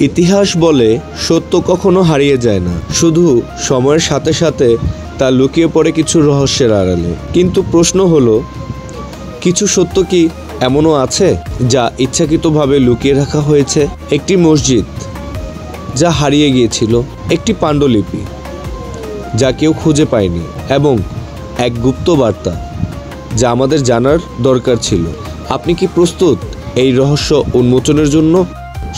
ইতিহাস বলে সত্য কখনো হারিয়ে যায় না, শুধু সময়ের সাথে সাথে তা লুকিয়ে পড়ে কিছু রহস্যের আড়ালে। কিন্তু প্রশ্ন হলো, কিছু সত্য কি এমনও আছে যা ইচ্ছাকৃতভাবে লুকিয়ে রাখা হয়েছে? একটি মসজিদ যা হারিয়ে গিয়েছিল, একটি পাণ্ডুলিপি যা কেউ খুঁজে পায়নি, এবং এক গুপ্ত বার্তা যা আমাদের জানার দরকার ছিল। আপনি কি প্রস্তুত এই রহস্য উন্মোচনের জন্য?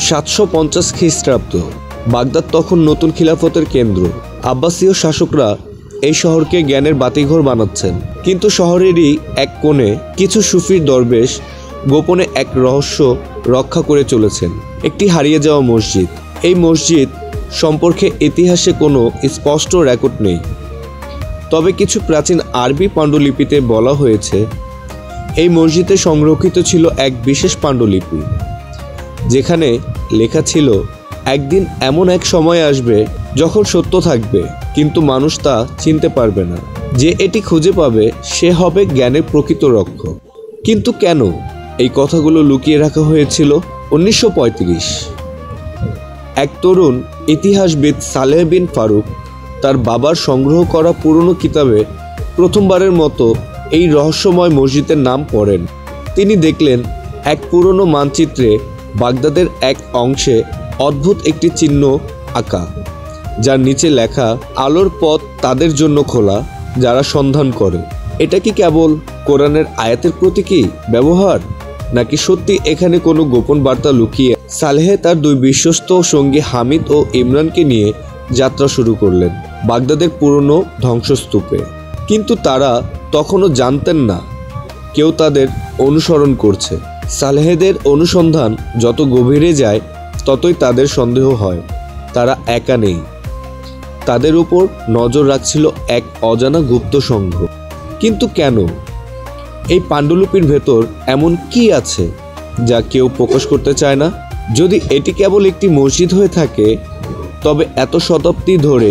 750 খ্রিস্টাব্দ, বাগদাদ তখন নতুন খিলাফতের কেন্দ্র। আব্বাসীয় শাসকরা এই শহরকে জ্ঞানের বাতিঘর বানাচ্ছেন, কিন্তু শহরেরই এক কোণে কিছু সুফির দরবেশ গোপনে এক রহস্য রক্ষা করে চলেছেন। একটি হারিয়ে যাওয়া মসজিদ। এই মসজিদ সম্পর্কে ইতিহাসে কোনো স্পষ্ট রেকর্ড নেই, তবে কিছু প্রাচীন আরবি পাণ্ডুলিপিতে বলা হয়েছে এই মসজিদে সংরক্ষিত ছিল এক বিশেষ পাণ্ডুলিপি, যেখানে লেখা ছিল, একদিন এমন এক সময় আসবে যখন সত্য থাকবে, কিন্তু মানুষ তা চিনতে পারবে না। যে এটি খুঁজে পাবে সে হবে জ্ঞানের প্রকৃত রক্ষক। কিন্তু কেন এই কথাগুলো লুকিয়ে রাখা হয়েছিল? 1935 এক তরুণ ইতিহাসবিদ সালেহ বিন ফারুক তার বাবার সংগ্রহ করা পুরনো কিতাবে প্রথমবারের মতো এই রহস্যময় মসজিদের নাম পড়েন। তিনি দেখলেন এক পুরনো মানচিত্রে বাগদাদের এক অংশে অদ্ভুত একটি চিহ্ন আঁকা, যার নিচে লেখা, আলোর পথ তাদের জন্য খোলা যারা সন্ধান করে। এটা কি কেবল কোরআনের আয়াতের প্রতীকী ব্যবহার, নাকি সত্যি এখানে কোনো গোপন বার্তা লুকিয়ে? সালেহ তার দুই বিশ্বস্ত সঙ্গী হামিদ ও ইমরানকে নিয়ে যাত্রা শুরু করলেন বাগদাদের পুরনো ধ্বংসস্তূপে। কিন্তু তারা তখনও জানতেন না কেউ তাদের অনুসরণ করছে। সালেহদের অনুসন্ধান যত গভীরে যায় ততই তাদের সন্দেহ হয় তারা একা নেই। তাদের উপর নজর রাখছিল এক অজানা গুপ্ত সংঘ। কিন্তু কেন? এই পাণ্ডুলিপির ভেতর এমন কি আছে যা কেউ প্রকাশ করতে চায় না? যদি এটি কেবল একটি মসজিদ হয়ে থাকে, তবে এত শতাব্দী ধরে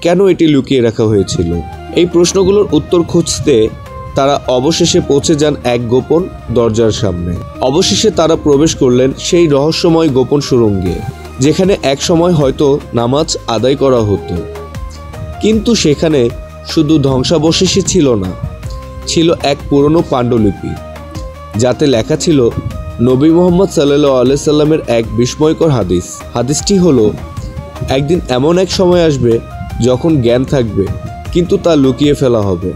কেন এটি লুকিয়ে রাখা হয়েছিল? এই প্রশ্নগুলোর উত্তর খুঁজতে তারা অবশেষে পৌঁছে যান এক গোপন দরজার সামনে। অবশেষে তারা প্রবেশ করলেন সেই রহস্যময় গোপন সুড়ঙ্গে, যেখানে এক সময় হয়তো নামাজ আদায় করা হতো। কিন্তু সেখানে শুধু ধ্বংসাবশেষই ছিল না, ছিল এক পুরনো পাণ্ডুলিপি, যাতে লেখা ছিল নবী মুহাম্মদ সাল্লাল্লাহু আলাইহি সাল্লামের এক বিস্ময়কর হাদিস। হাদিসটি হলো, একদিন এমন এক সময় আসবে যখন জ্ঞান থাকবে কিন্তু তা লুকিয়ে ফেলা হবে,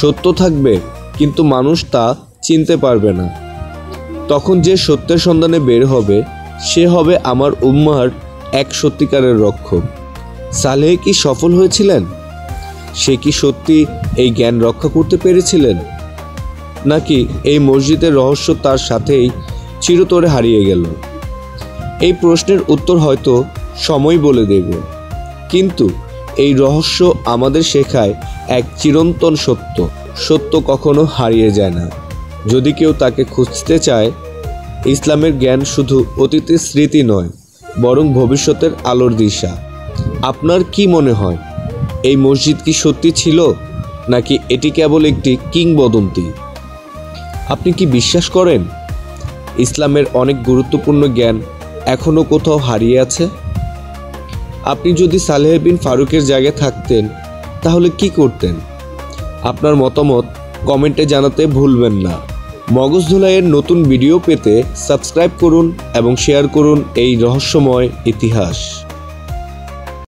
সত্য থাকবে কিন্তু মানুষ তা চিনতে পারবে না। তখন যে সত্যের সন্ধানে বের হবে সে হবে আমার উম্মাহর এক সত্যিকারের রক্ষক। সালেহ কি সফল হয়েছিলেন? সে কি সত্যি এই জ্ঞান রক্ষা করতে পেরেছিলেন, নাকি এই মসজিদের রহস্য তার সাথেই চিরতরে হারিয়ে গেল? এই প্রশ্নের উত্তর হয়তো সময় বলে দেবে, কিন্তু এই রহস্য আমাদের শেখায় এক চিরন্তন সত্য। সত্য কখনো হারিয়ে যায় না যদি কেউ তাকে খুঁজতে চায়। ইসলামের জ্ঞান শুধু অতীতের স্মৃতি নয়, বরং ভবিষ্যতের আলোর দিশা। আপনার কি মনে হয়, এই মসজিদ কি সত্যি ছিল, নাকি এটি কেবল একটি কিংবদন্তি? আপনি কি বিশ্বাস করেন ইসলামের অনেক গুরুত্বপূর্ণ জ্ঞান এখনও কোথাও হারিয়ে আছে? আপনি যদি সালেহ বিন ফারুকের জায়গায় থাকতেন তাহলে কি করতেন? আপনার মতামত কমেন্টে জানাতে ভুলবেন না। মগজ ধুলাইয়ের নতুন ভিডিও পেতে সাবস্ক্রাইব করুন এবং শেয়ার করুন এই রহস্যময় ইতিহাস।